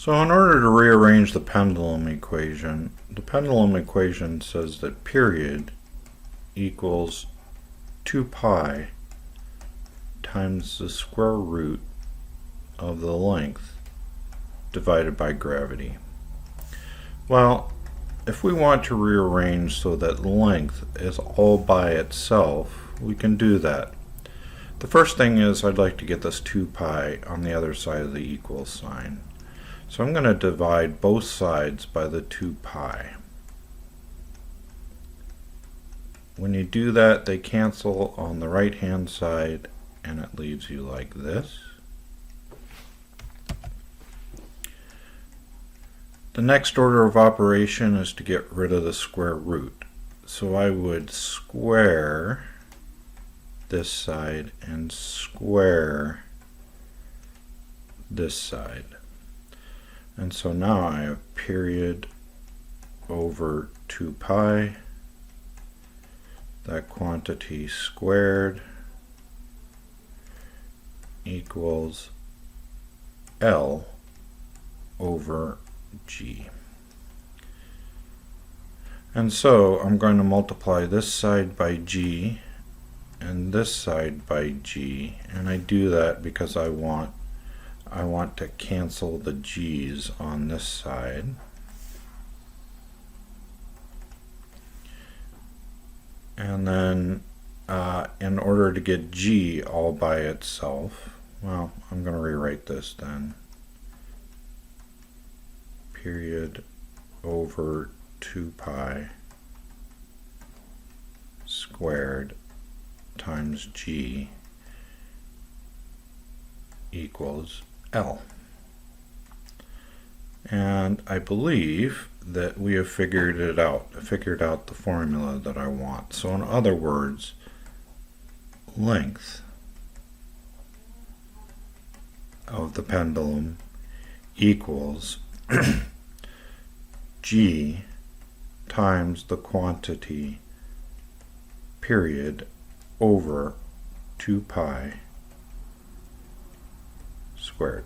So in order to rearrange the pendulum equation says that period equals 2 pi times the square root of the length divided by gravity. Well, if we want to rearrange so that length is all by itself, we can do that. The first thing is I'd like to get this 2 pi on the other side of the equal sign. So I'm going to divide both sides by the 2 pi. When you do that, they cancel on the right hand side and it leaves you like this. The next order of operation is to get rid of the square root. So I would square this side and square this side. And so now I have period over 2 pi, that quantity squared equals L over G. And so I'm going to multiply this side by G and this side by G, and I do that because I want to cancel the G's on this side. And then in order to get G all by itself, well, I'm going to rewrite this then. Period over 2 pi squared times G equals L. And I believe that we have figured out the formula that I want. So in other words, length of the pendulum equals G times the quantity period over 2 pi squared.